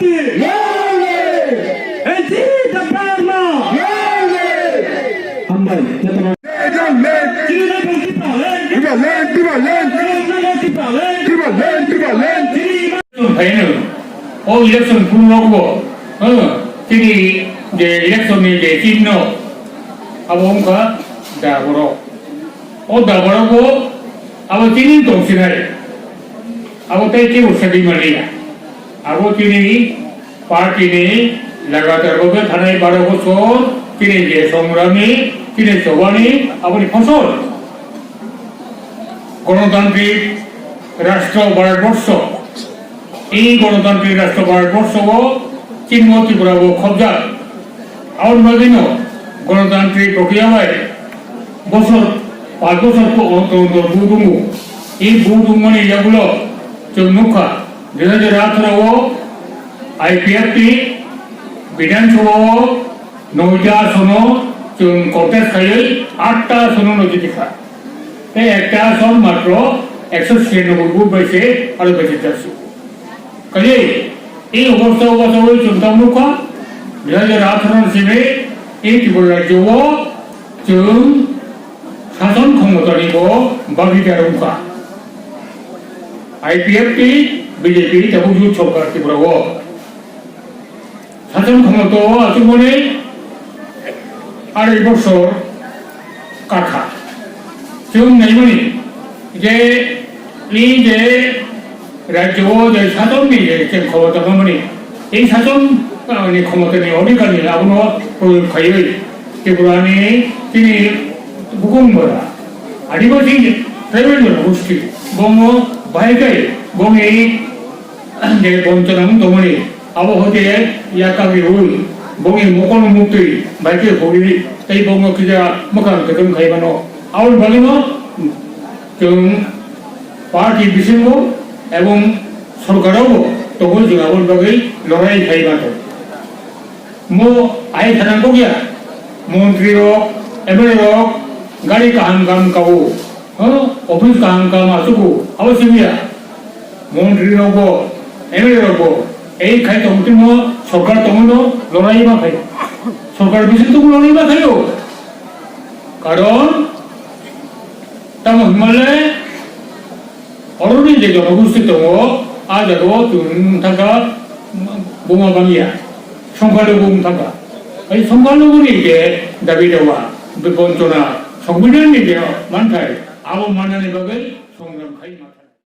Party! And this is the Parma! Humble. ও election শুরু রাখবো তিনি যে ইলেকশনের যে চিহ্ন আবহাওয়া দাবর ও দাবরবো আবার তিনি দংশিনারে আবার তাই কেউ সাথে মানিয়া আবার তিনি পার্টিনে লাগাতার ভাবে থানায় 12 বছর তিনি যে সংগ্রামী তিনি জবানি আপনি ফসল গণতান্ত্রিক রাষ্ট্র ভারতবর্ষ এই গণতান্ত্রিক রাষ্ট্র ভারতবর্ষ চিহ্ন ত্রিপুরা কবজা আর নদিন গণতান্ত্রিক প্রক্রিয়ায় বছর 5 বছর অন্তর বুদুমু এই বুদুমনি যেগুলো চুমুখা 2018 আইপিএফটি বিধানসভা 9টা আসন চুম কংগ্রেস খাইল 8টা আসন নজিকা তাই একটা আসন মাত্র 196 ভোট পাইছে আর বেঁচে যাচ্ছে কাজে এই অবস্থা ওই চুমতামুখা 2018 সিনে এই ত্রিপুরা রাজ্য চুম শাসন ক্ষমতানি বাগিদার মুখা আইপিএফটি বিজেপি তবুজুত সরকার ত্রিপুরা শাসন ক্ষমতা আছে মনে 2.5 বছর কাঠা চুম নাই মানে যে এই যে রাজ্য যে শাসন নিয়ে ক্ষমতা মানে এই শাসন ক্ষমতা নিয়ে অধিকার নিয়ে আবহাওয়া প্রয়োগ খাই ত্রিপুরানি তিনি বুকুমরা আদিবাসী ট্রাইবেল জনগোষ্ঠী বঙ্গ বাইকাই বঙ্গ এই যে বঞ্চনা দমনে আবহাওয়াতে ইয়াকাবি হই বঙ্গে মকন মুক্তি বাইকে হই এই বঙ্গ কিজা মকান কেতম খাইবানো আউল বালিনো जों पार्टी बिसिंग एवं सरकाराव तब जों आउल बागै लड़ाई खाइबानो मो आइ थानांगौ गैया मंत्री एमएलए गाड़ी काहाम काम कावो ऑफिस काहाम काम आसुगो अवश्य गैया मंत्री रावबो एमएलए रावबो এই খাই তমতিম সরকার তমনো লড়াই মা খাই সরকার বিশেষ তো লড়াই মা খাইও কারণ তাম হিমালয় অরুণী যে জনগোষ্ঠী দङ আজ তুম থাকা বোমা বাঙিয়া সংখ্যালঘু থাকা এই সংখ্যালঘুনি যে দাবি দেওয়া বঞ্চনা সংবিধানनि যে মানथाय আবো মানनायनि बागै